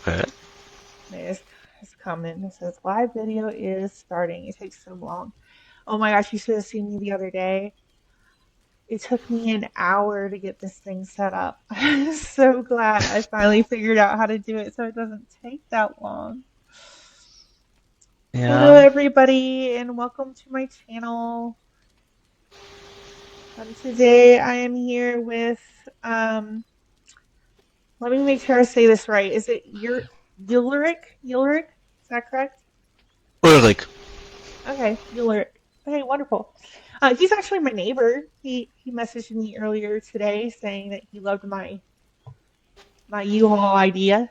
Okay. It's coming. It says live video is starting. It takes so long. Oh my gosh, you should have seen me the other day. It took me an hour to get this thing set up. I'm so glad I finally figured out how to do it so it doesn't take that long. Hello, Yeah. everybody, and welcome to my channel. Today I am here with, um, let me make sure I say this right. Is it Ulrich? Ulrich? Is that correct? Ulrich. Okay, Ulrich. Okay, wonderful. He's actually my neighbor. He messaged me earlier today saying that he loved my U-Haul idea.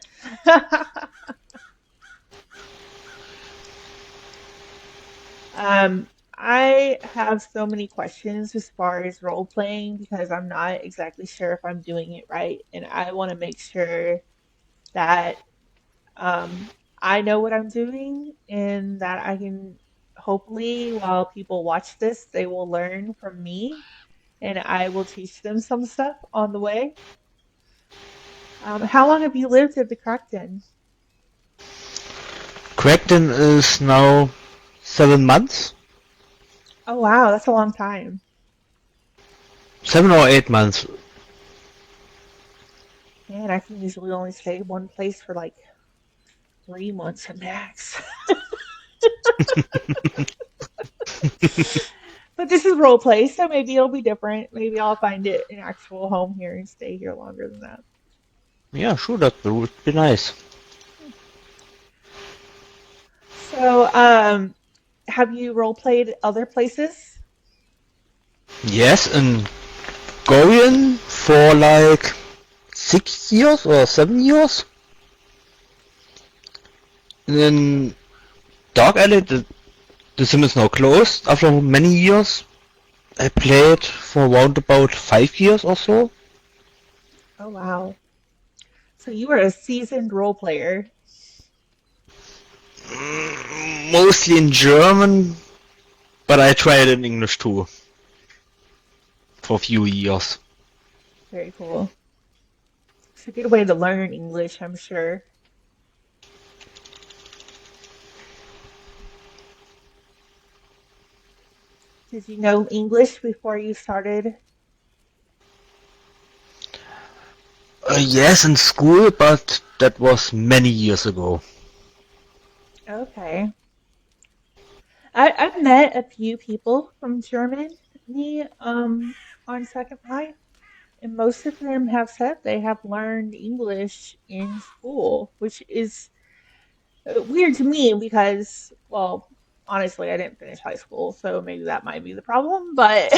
I have so many questions as far as role playing because I'm not exactly sure if I'm doing it right, and I want to make sure that um, I know what I'm doing and that I can hopefully, while people watch this, they will learn from me and I will teach them some stuff on the way. How long have you lived at the Crackden? Crackden is now 7 months. Oh wow, that's a long time. 7 or 8 months. Man, I can usually only stay one place for like 3 months at max. But this is role play, so maybe it'll be different. Maybe I'll find it an actual home here and stay here longer than that. Yeah, sure, that would be nice. So, have you role played other places? Yes, in Korean for like 6 years or 7 years. And then Dark Alley, the sim is now closed after many years. I played for around about 5 years or so. Oh wow. So you were a seasoned role player. Mostly in German, but I tried in English too for a few years. Very cool. It's a good way to learn English, I'm sure. Did you know English before you started? Yes, in school, but that was many years ago. Okay. I've met a few people from Germany on Second Life, and most of them have said they have learned English in school, which is weird to me because, well, honestly, I didn't finish high school, so maybe that might be the problem. But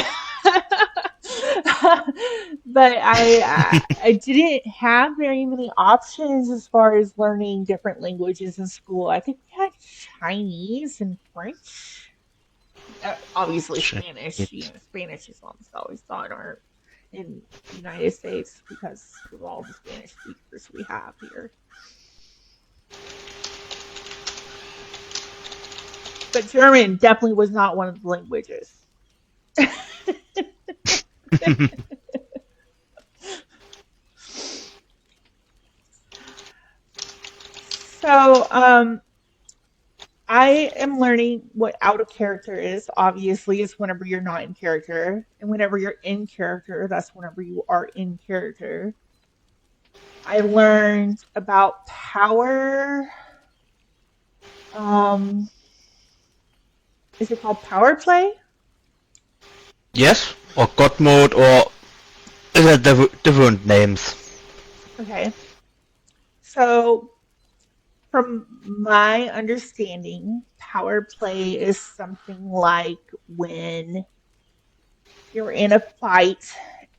but I didn't have very many options as far as learning different languages in school. I think we had Chinese and French. Obviously Spanish. You know, Spanish is almost always taught in the United States because of all the Spanish speakers we have here. But German definitely was not one of the languages. So, I am learning what out of character is. Obviously, it's whenever you're not in character, and whenever you're in character, that's whenever you are in character. I learned about power. Um, is it called power play? Yes, or God mode, or is it different names? Okay. So, from my understanding, power play is something like when you're in a fight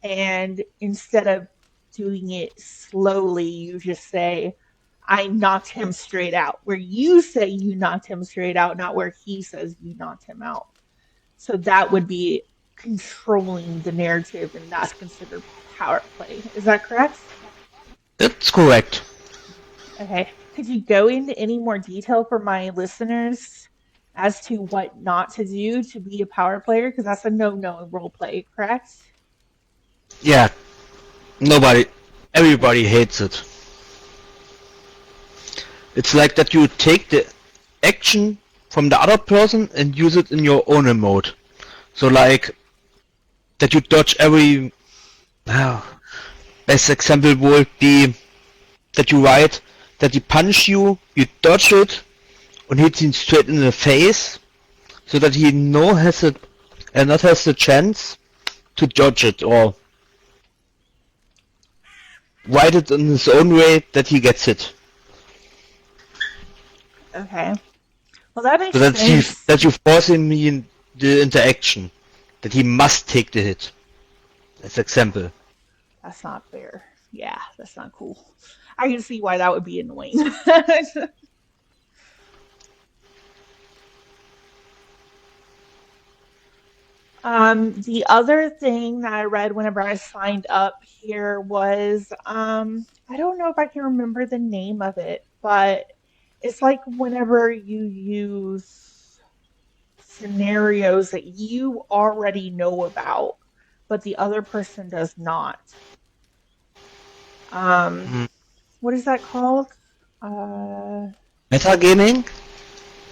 and instead of doing it slowly, you just say, I knocked him straight out. Where you say you knocked him straight out, not where he says you knocked him out. So that would be controlling the narrative, and that's considered power play. Is that correct? That's correct. Okay. Could you go into any more detail for my listeners as to what not to do to be a power player? Because that's a no-no in role play, correct? Yeah, nobody, everybody hates it. It's like that you take the action from the other person and use it in your own mode. So like that you dodge every. Best example would be that you write that he punch you, you dodge it, and hit him straight in the face, so that he not has the chance to dodge it or write it in his own way that he gets it. Okay. Well, that makes So sense. that you force him in the interaction, that he must take the hit. As example. That's not fair. Yeah, that's not cool. I can see why that would be annoying. The other thing that I read whenever I signed up here was I don't know if I can remember the name of it, but it's like whenever you use scenarios that you already know about, but the other person does not. Um, Mm. what is that called? Uh, Metagaming?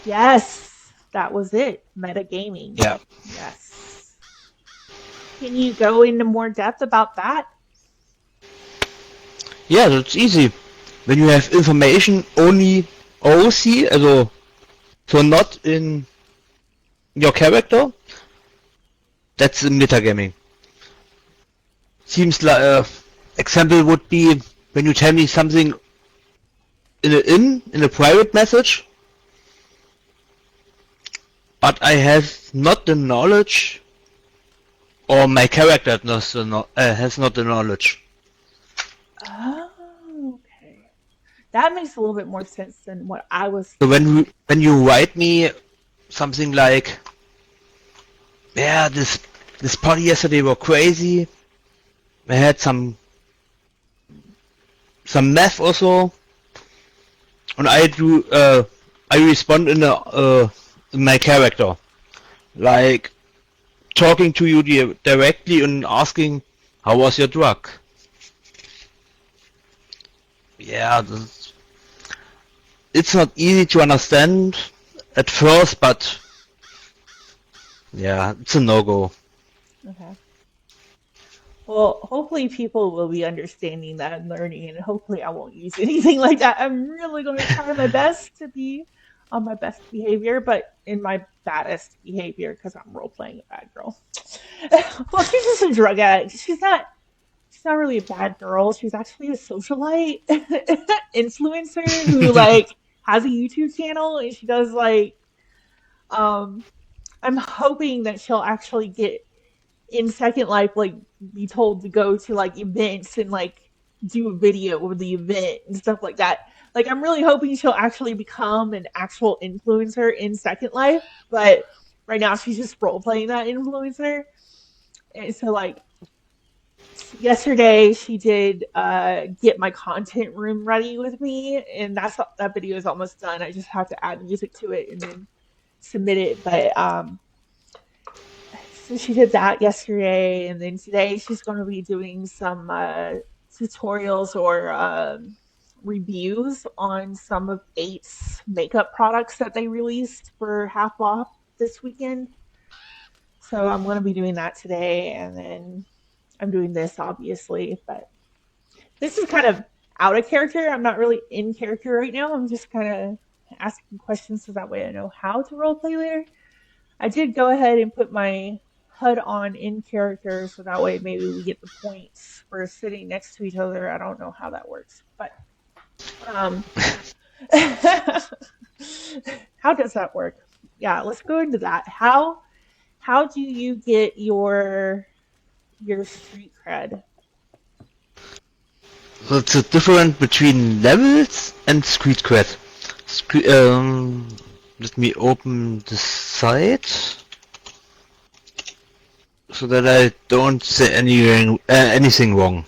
yes, that was it. Metagaming. Yeah. Yes. Can you go into more depth about that? Yeah, that's easy. When you have information only OC, so not in your character, that's in metagaming. Seems like example would be when you tell me something in a private message, but I have not the knowledge, or my character has not the knowledge. Oh, okay. That makes a little bit more sense than what I was So thinking. when you write me something like, yeah, this party yesterday were crazy. I had some math also, and I respond in my character, like talking to you directly and asking how was your drug. Yeah, it's not easy to understand at first, but yeah, it's a no-go. Okay. Well, hopefully people will be understanding that and learning, and hopefully I won't use anything like that. I'm really going to try my best to be on my best behavior, but in my baddest behavior because I'm role playing a bad girl. Well, she's just a drug addict. She's not really a bad girl. She's actually a socialite influencer who like has a YouTube channel and she does like um I'm hoping that she'll actually get in Second Life like be told to go to like events and like do a video of the event and stuff like that. Like I'm really hoping she'll actually become an actual influencer in Second Life, but right now she's just role playing that influencer. And so like yesterday she did get my content room ready with me and that video is almost done. I just have to add music to it and then submit it. But so she did that yesterday and then today she's going to be doing some tutorials or reviews on some of Eight's makeup products that they released for half off this weekend. So I'm going to be doing that today and then I'm doing this obviously, but this is kind of out of character. I'm not really in character right now. I'm just kind of asking questions so that way I know how to roleplay later. I did go ahead and put my HUD on in character so that way maybe we get the points for sitting next to each other. I don't know how that works, but um, how does that work? Yeah, let's go into that. How do you get your street cred? So it's a difference between levels and street cred. Let me open the site so that I don't say anything wrong.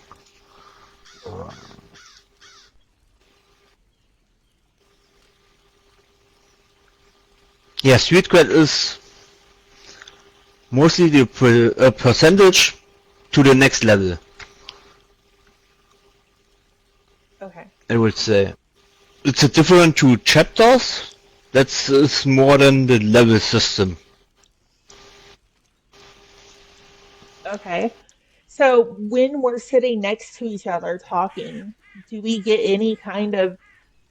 Yeah, street cred is mostly the percentage to the next level, Okay. I would say. it's a different two chapters. That's is more than the level system. Okay. So when we're sitting next to each other talking, do we get any kind of,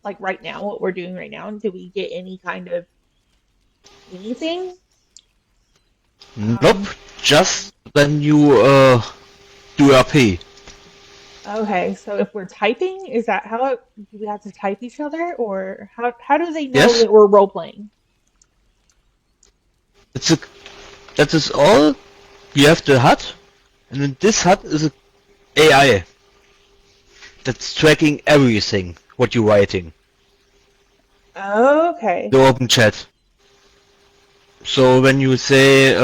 like right now, what we're doing right now, do we get any kind of anything? Nope, just when you do RP. Okay, so if we're typing, is that how do we have to type each other, or how do they know Yes, that we're role playing? it's a that is all. You have the HUD, and in this HUD is a AI that's tracking everything what you're writing. Okay. The open chat. So when you say,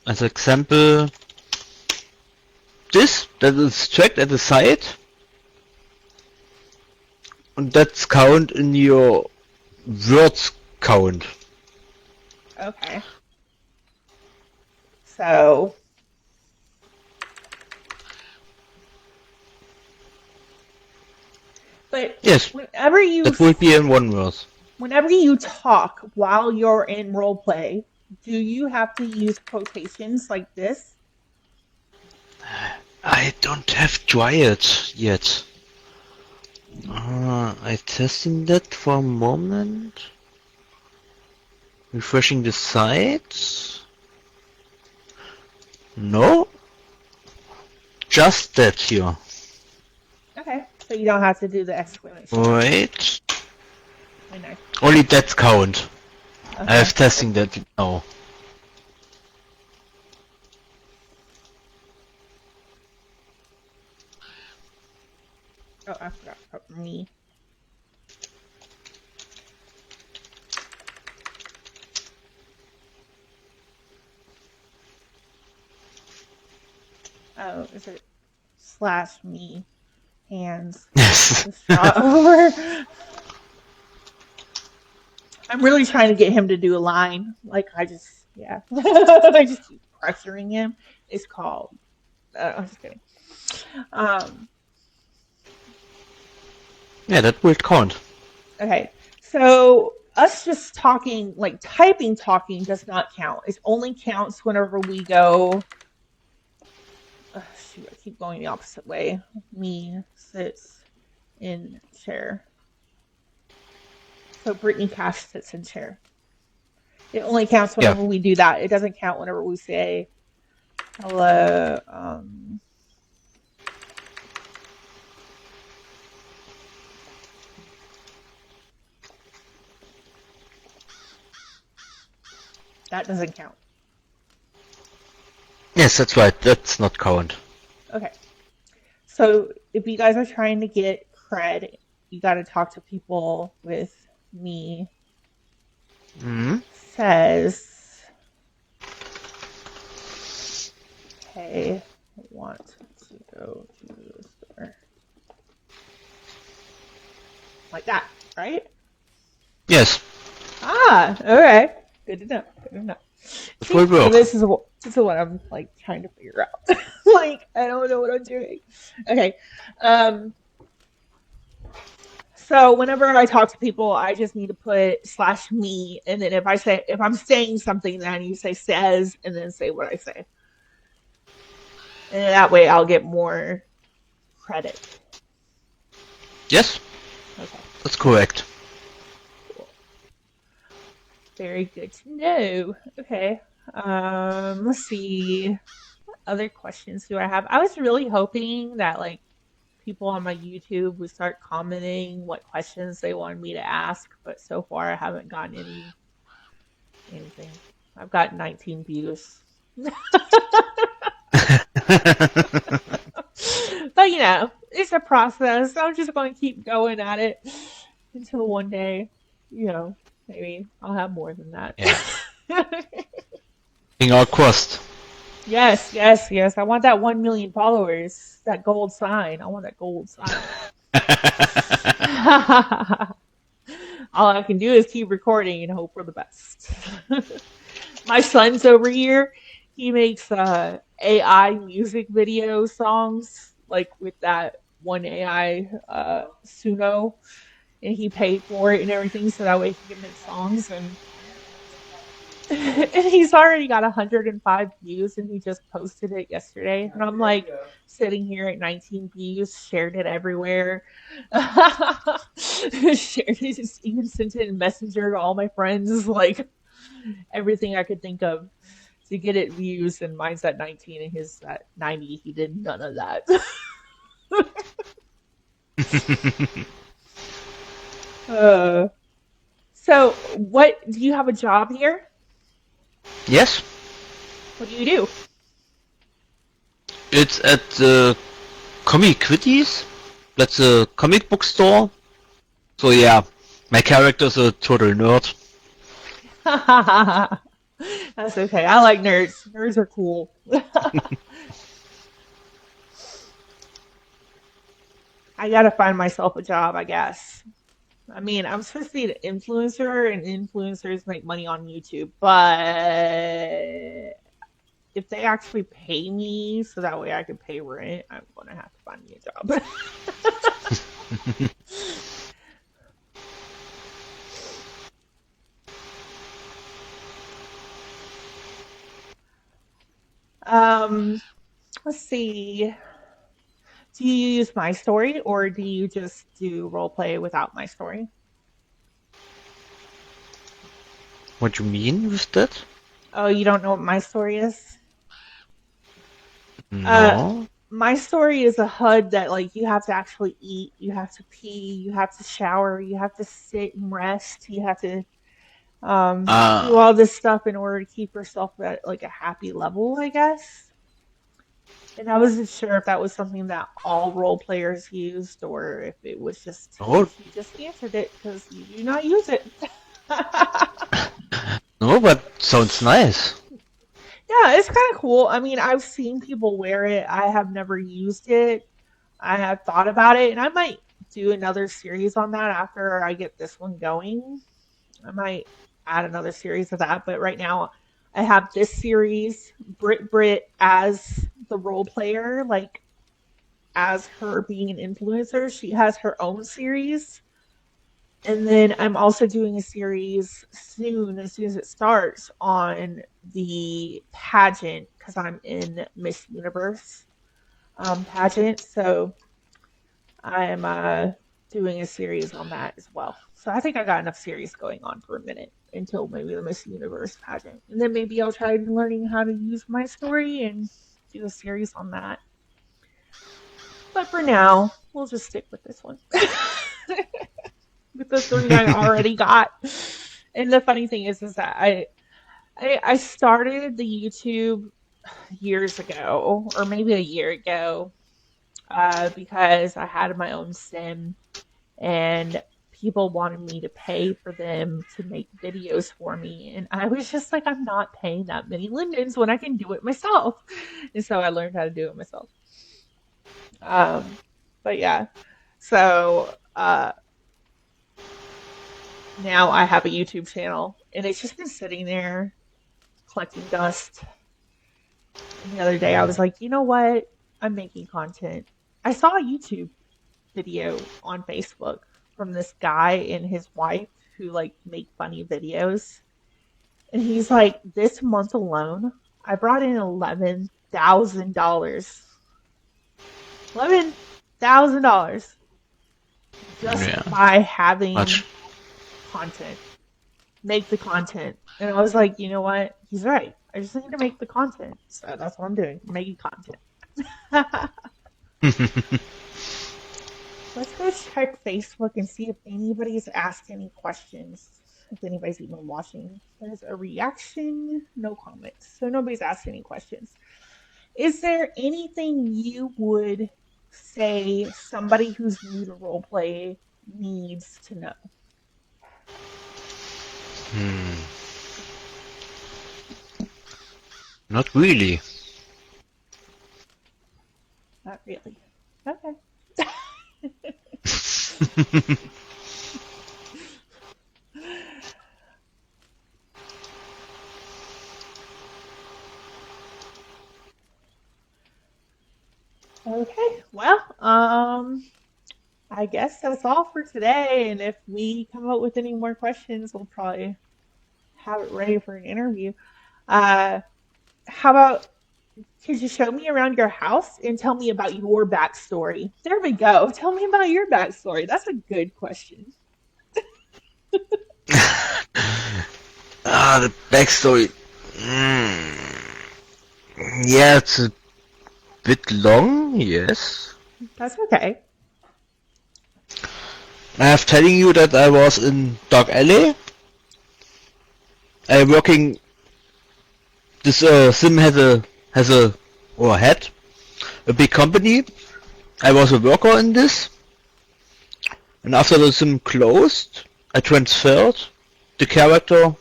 as example, this that is tracked at the side, and that's count in your words count. Okay. So, but Yes, whenever you that will be in one word. whenever you talk while you're in role play, do you have to use quotations like this? I don't have tried yet. I testing that for a moment. Refreshing the site. No, just that here. Okay. So you don't have to do the exclamation. Wait. I know. Only that count. I Okay. have testing that now. Oh, I forgot about me. Oh, is it slash me hands? Yes. Just draw over. I'm really trying to get him to do a line. Like yeah, I just keep pressuring him. It's called. I'm just kidding. Um, Yeah, that will count. okay, so us just talking, like typing, talking does not count. It only counts whenever we go. Shoot, I keep going the opposite way. Me sits in chair. So Brittany Cash sits in chair. It only counts Yeah. whenever we do that. It doesn't count whenever we say hello. That doesn't count. Yes, that's right. That's not count. Okay. So if you guys are trying to get cred, you got to talk to people with me. Says, hey, I want to go to the store. Like that, right? Yes. Ah, okay. Good to know. Good to know. It will work. This is what I'm like trying to figure out. Like I don't know what I'm doing. Okay. So whenever I talk to people, I just need to put slash me, and then if I'm saying something, then I need to say says, and then say what I say, and that way I'll get more credit. Yes, Okay. that's correct. Cool. Very good to know. Okay. Let's see. What other questions do I have? I was really hoping that like people on my YouTube would start commenting what questions they wanted me to ask, but so far I haven't gotten anything. I've got 19 views. But you know, it's a process. I'm just going to keep going at it until one day, you know, maybe I'll have more than that. Yeah. In our quest. Yes, yes, yes. I want that 1 million followers. That gold sign. I want that gold sign. All I can do is keep recording and hope for the best. My son's over here. He makes AI music video songs like with that one AI Suno, and he paid for it and everything so that way he could make songs. And and he's already got 105 views, and he just posted it yesterday. And I'm like sitting here at 19 views, shared it everywhere. Shared it, even sent it in Messenger to all my friends, like everything I could think of to get it views. And mine's at 19 and his at 90. He did none of that. uh, so, what do you have a job here? Yes, What do you do? it's at the Comic Quitties. That's a comic book store. So yeah, my character's a total nerd. That's okay. I like nerds. Nerds are cool. I gotta find myself a job, I guess. I mean, I'm supposed to be an influencer, and influencers make money on YouTube, but if they actually pay me so that way I can pay rent, I'm gonna have to find me a job. um, let's see. Do you use my story or do you just do role play without my story? What you mean with that? Oh, you don't know what my story is? Uh, No. my story is a HUD that like you have to actually eat, you have to pee, you have to shower, you have to sit and rest, you have to do Ah, all this stuff in order to keep yourself at like a happy level, I guess. And I wasn't sure if that was something that all role players used or if it was just no, if you just answered it because you do not use it. no, but sounds nice. Yeah, it's kind of cool. I mean, I've seen people wear it. I have never used it. I have thought about it, and I might do another series on that after I get this one going. I might add another series of that, but right now I have this series, Brit as the role player, like as her being an influencer. She has her own series. And then I'm also doing a series soon, as soon as it starts, on the pageant because I'm in Miss Universe pageant. So I'm doing a series on that as well. So I think I got enough series going on for a minute until maybe the Miss Universe pageant. And then maybe I'll try learning how to use my story and do a series on that. But for now, we'll just stick with this one. With the three I already got. And the funny thing is that I started the YouTube years ago, or maybe a year ago, because I had my own sim and people wanted me to pay for them to make videos for me. And I was just like, I'm not paying that many lemons when I can do it myself. And so I learned how to do it myself. Um, but yeah, so now I have a YouTube channel and it's just been sitting there collecting dust. And the other day I was like, you know what? I'm making content. I saw a YouTube video on Facebook from this guy and his wife who like make funny videos. And he's like, this month alone, I brought in $11,000. $11,000 just Yeah, by having much. content. Make the content. And I was like, you know what? He's right. I just need to make the content. So that's what I'm doing. Making content. Let's go check Facebook and see if anybody's asked any questions. If anybody's even watching. There's a reaction, no comments. So nobody's asked any questions. Is there anything you would say somebody who's new to roleplay needs to know? Hmm, not really. Not really. Okay. Okay, Well, I guess that's all for today. And if we come up with any more questions, we'll probably have it ready for an interview. Uh, how about could you show me around your house and tell me about your backstory? There we go. Tell me about your backstory. That's a good question. The backstory. Mm, yeah, it's a bit long, yes. That's okay. I have telling you that I was in Dog Alley. I working. This sim has a or had a big company. I was a worker in this, and after the sim closed, I transferred the character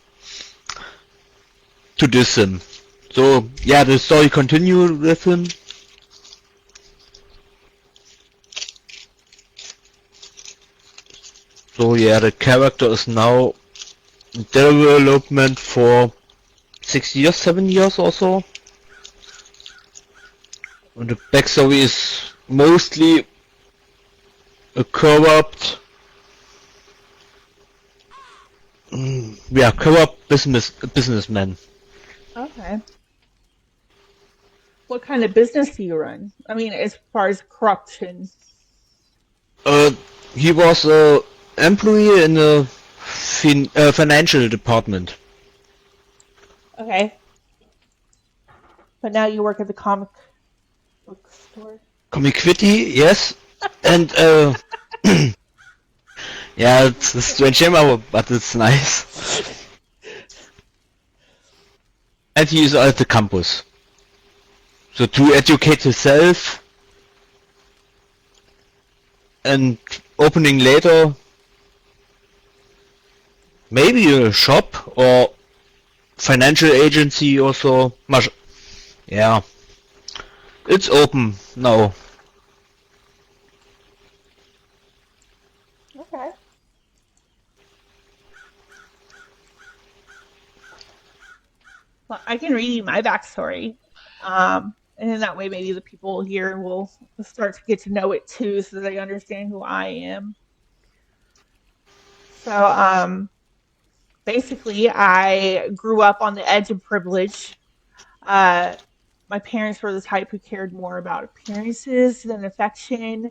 to this sim. So yeah, the story continued with him. So yeah, the character is now in development for 6 years, 7 years or so. And the backstory is mostly a corrupt, corrupt businessman. Okay. What kind of business do you run? I mean, as far as corruption. Uh, he was a employee in the financial department. Okay. But now you work at the comic book store. Comiquity, yes, and yeah, it's a strange name, but it's nice. And he is at the campus. So to educate himself and opening later maybe a shop or financial agency or so. Yeah, it's open now. Okay. Well, I can read you my backstory. And then that way maybe the people here will start to get to know it too so they understand who I am. So, basically, I grew up on the edge of privilege. Uh, my parents were the type who cared more about appearances than affection.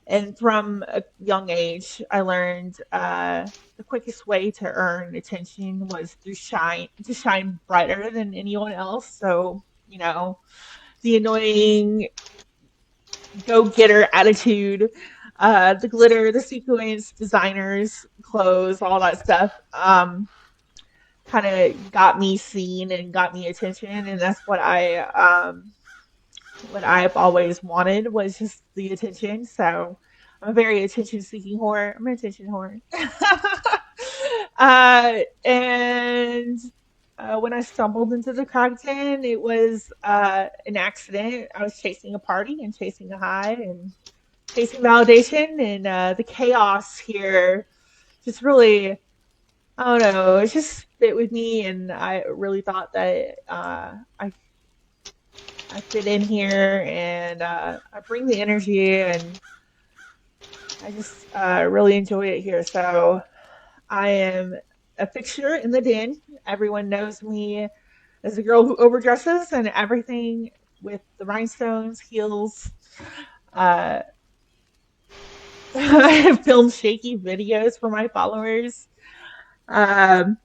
And from a young age, I learned the quickest way to earn attention was to shine brighter than anyone else. So, the annoying go-getter attitude, the glitter, the sequins, designers, clothes, all that stuff. Kind of got me seen and got me attention, and that's what I've always wanted was just the attention. So I'm a very attention-seeking whore. I'm an attention whore. And when I stumbled into the Crackton, it was an accident. I was chasing a party and chasing a high and chasing validation, and the chaos here just really, I don't know, it just fit with me, and I really thought that I fit in here, and I bring the energy, and I just really enjoy it here. So I am a fixture in the den. Everyone knows me as a girl who overdresses and everything with the rhinestones, heels. Uh, I have filmed shaky videos for my followers. Um,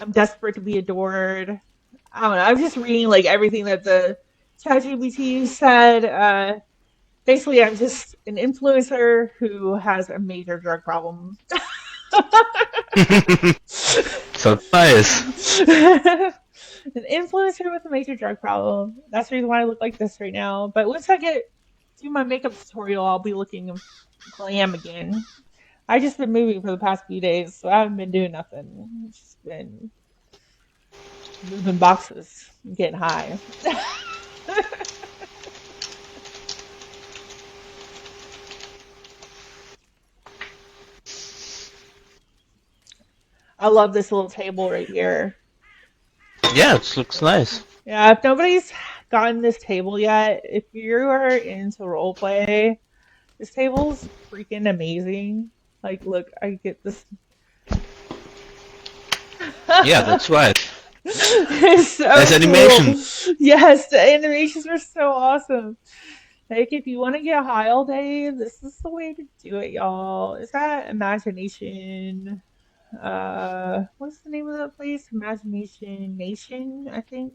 I'm desperate to be adored. I don't know. I'm just reading like everything that the ChatGPT said. Basically, I'm just an influencer who has a major drug problem. So nice. An influencer with a major drug problem. That's the reason why I look like this right now. But once I get do my makeup tutorial, I'll be looking glam again. I just been moving for the past few days, so I haven't been doing nothing. Just been moving boxes, and getting high. I love this little table right here. Yeah, it looks nice. Yeah, if nobody's gotten this table yet, if you are into roleplay, this table's freaking amazing. Like, look, I get this. Yeah, that's right. It's There's so cool. animation. Yes, the animations are so awesome. Like, if you want to get high all day, this is the way to do it, y'all. Is that Imagination? What's the name of that place? Imagination Nation, I think.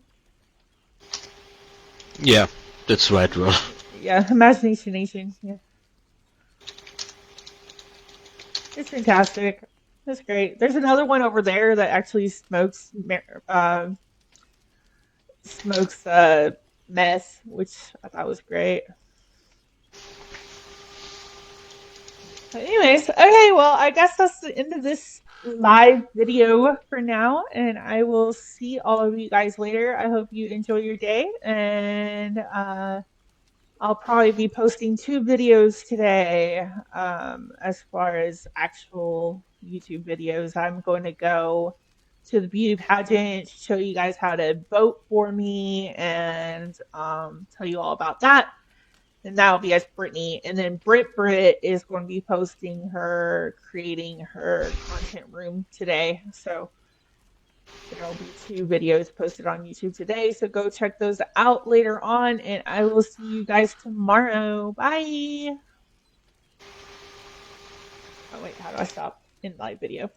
Yeah, that's right, bro. Yeah, Imagination Nation. Yeah, it's fantastic. It's great. There's another one over there that actually smokes meth, which I thought was great. But anyways, okay, well, I guess that's the end of this live video for now, and I will see all of you guys later. I hope you enjoy your day, and I'll probably be posting 2 videos today, as far as actual YouTube videos. I'm going to go to the beauty pageant, show you guys how to vote for me, and tell you all about that. And that'll be as Brittany. And then Brit is going to be posting her creating her content room today. So there'll be 2 videos posted on YouTube today. So go check those out later on. And I will see you guys tomorrow. Bye. Oh, wait, how do I stop in live video?